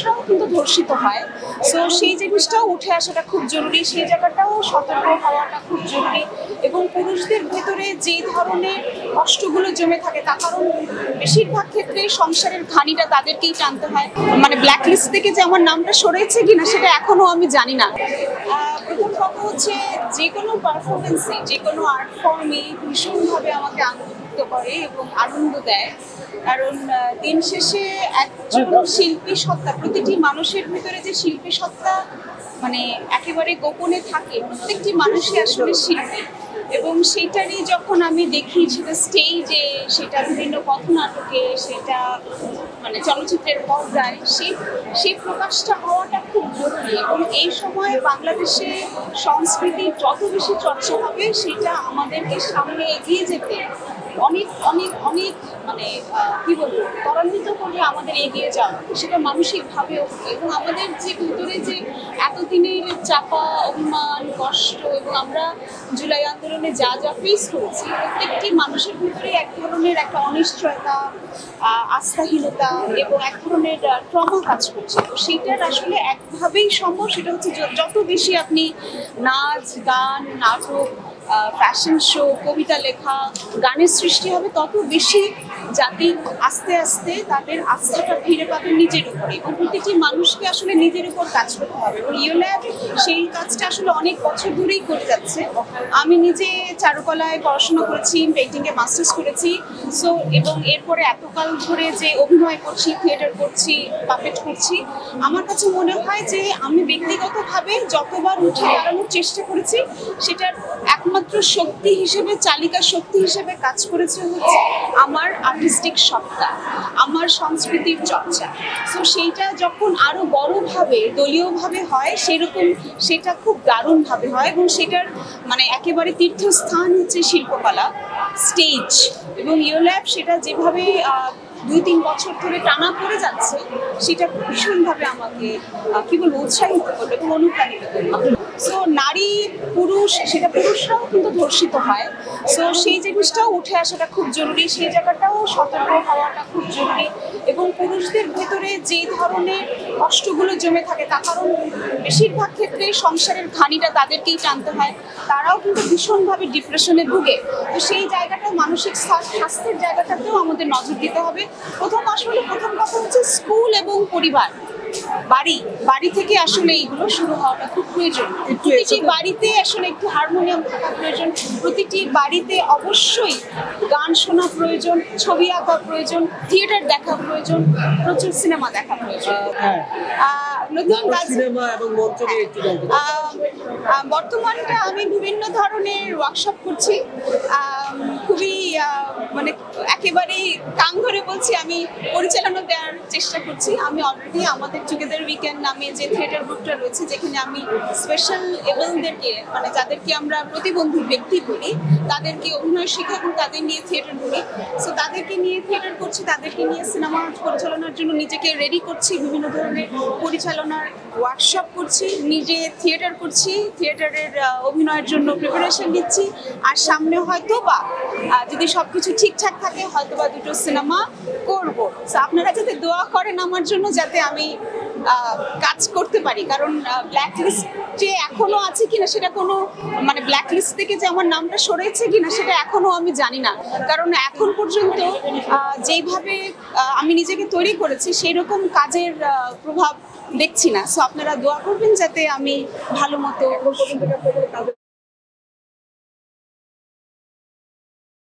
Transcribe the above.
পুরুষরাও কিন্তু ধর্ষিত হয়। সো সেই জিনিসটাও উঠে আসাটা খুব জরুরি, সেই জায়গাটাও সতর্ক হওয়াটা খুব জরুরি। এবং পুরুষদের ভেতরে যে ধরনের কষ্টগুলো জমে থাকে তার কারণ বেশিরভাগ ক্ষেত্রে সংসারের ঘানিটা তাদেরকেই টানতে হয়। মানে ব্ল্যাক লিস্ট থেকে যে আমার নামটা সরেছে কিনা সেটা এখনো আমি জানি না। প্রথম কথা হচ্ছে যে কোনো পারফরমেন্সে, যে কোনো আর্ট ফর্মে ভীষণভাবে আমাকে আনন্দিত করে এবং আনন্দ দেয়। কারণ দিন শেষে একজন শিল্পী সত্তা, প্রতিটি মানুষের ভিতরে যে শিল্পী সত্তা মানে একেবারে গোপনে থাকে, প্রত্যেকটি মানুষই আসলে শিল্পী। এবং সেইটারই যখন আমি দেখি সেটা স্টেজে, সেটা বিভিন্ন পথনাটকে, সেটা মানে চলচ্চিত্রের পর্দায়, সেই প্রকাশটা হওয়াটা খুব জরুরি। এবং এই সময় বাংলাদেশে সংস্কৃতির যত বেশি চর্চা হবে সেটা আমাদেরকে সামনে এগিয়ে যেতে অনেক অনেক অনেক মানে কি বলবো ত্বরান্বিত করবে আমাদের এগিয়ে যাওয়া, সেটা মানসিকভাবেও। এবং আমাদের যে ভিতরে যে এতদিনের চাপা অভিমান, কষ্ট, এবং আমরা জুলাই আন্দোলনে যা যা ফেস করেছি, প্রত্যেকটি মানুষের ভিতরে এক ধরনের একটা অনিশ্চয়তা, আস্থাহীনতা এবং এক ধরনের ট্রমা কাজ করছে। তো সেইটার আসলে একভাবেই সম্ভব, সেটা হচ্ছে যত বেশি আপনি নাচ, গান, নাটক, ফ্যাশন শো, কবিতা লেখা, গানের সৃষ্টি হবে, তত বেশি জাতি আস্তে আস্তে তাদের আস্থাটা ফিরে পাবে নিজের উপরে। এবং প্রতিটি মানুষকে আসলে নিজের উপর কাজ করতে হবে। এবং ইউল্যাব সেই কাজটা আসলে অনেক বছর ধরেই করে যাচ্ছে। আমি নিজে চারুকলায় পড়াশোনা করেছি, পেইন্টিংয়ে মাস্টার্স করেছি। সো এবং এরপরে এতকাল ধরে যে অভিনয় করছি, থিয়েটার করছি, পাপেট করছি, আমার কাছে মনে হয় যে আমি ব্যক্তিগতভাবে যতবার উঠে দাঁড়ানোর চেষ্টা করেছি, সেটার একমাত্র শক্তি হিসেবে, চালিকা শক্তি হিসেবে কাজ করেছে হচ্ছে আমার আর্টিস্টিক সত্তা, আমার সংস্কৃতির চর্চা। সো সেইটা যখন আরো বড়ভাবে দলীয়ভাবে হয়, সেরকম সেটা খুব দারুণভাবে হয়। এবং সেটার মানে একেবারে তীর্থস্থান হচ্ছে শিল্পকলা, স্টেজ। এবং ইউল্যাব সেটা যেভাবে 2-3 বছর ধরে টানা পড়ে যাচ্ছে, সেটা ভীষণভাবে আমাকে কি বলবো উৎসাহিত করলো এবং অনুপ্রাণিত করলো। সো নারী পুরুষ, সেটা পুরুষরাও কিন্তু ধর্ষিত হয়। সো সেই জিনিসটাও উঠে আসাটা খুব জরুরি, সেই জায়গাটাও সতর্ক হওয়াটা খুব জরুরি। এবং পুরুষদের ভেতরে যে ধরনের কষ্টগুলো জমে থাকে তার কারণ বেশিরভাগ ক্ষেত্রে সংসারের ঘানিটা তাদেরকেই টানতে হয়। তারাও কিন্তু ভীষণভাবে ডিপ্রেশনে ভুগে। তো সেই জায়গাটা, মানসিক স্বাস্থ্যের জায়গাটাতেও আমাদের নজর দিতে হবে। প্রথম কথা হচ্ছে স্কুল এবং পরিবার, বাড়ি থেকে আসলে এইগুলো শুরু হওয়াটা খুব প্রয়োজন। প্রতিটি বাড়িতে আসলে একটু হারমোনিয়াম থাকা প্রয়োজন, প্রতিটি বাড়িতে অবশ্যই গান শোনা প্রয়োজন, ছবি আঁকা প্রয়োজন, থিয়েটার দেখা প্রয়োজন, প্রচুর সিনেমা দেখা প্রয়োজন। নতুন সিনেমা এবং মঞ্চ নিয়ে একটু বর্তমানটা আমি বিভিন্ন ধরনের ওয়ার্কশপ করছি। খুবই মানে একেবারেই কান ধরে বলছি, আমি পরিচালনা দেওয়ার চেষ্টা করছি। আমি অলরেডি আমাদের টুগেদার উইকেন্ড নামে যে থিয়েটার গ্রুপটা রয়েছে, যেখানে আমি স্পেশাল এবলদেরকে, মানে যাদেরকে আমরা প্রতিবন্ধী ব্যক্তি বলি, তাদেরকে অভিনয় শেখাই এবং তাদের নিয়ে থিয়েটার করি। সো তাদেরকে নিয়ে থিয়েটার করছি, তাদেরকে নিয়ে সিনেমা পরিচালনার জন্য নিজেকে রেডি করছি, বিভিন্ন ধরনের পরিচালনার ওয়ার্কশপ করছি, নিজে থিয়েটার করছি, থিয়েটারের অভিনয়ের জন্য প্রিপারেশন নিচ্ছি। আর সামনে হয়তো বা যদি সবকিছু ঠিকঠাক থাকে, হয়তো বা 2টো সিনেমা করব। সো আপনারা যাতে দোয়া করেন আমার জন্য, যাতে আমি কাজ করতে পারি। কারণ ব্ল্যাক লিস্টে এখনো আছে কিনা সেটা কোনো, মানে ব্ল্যাক লিস্ট থেকে যে আমার নামটা সরেছে কিনা সেটা এখনো আমি জানি না। কারণ এখন পর্যন্ত যেইভাবে আমি নিজেকে তৈরি করেছি, সেই রকম কাজের প্রভাব দেখছি না। সো আপনারা দোয়া করবেন যাতে আমি ভালো মতো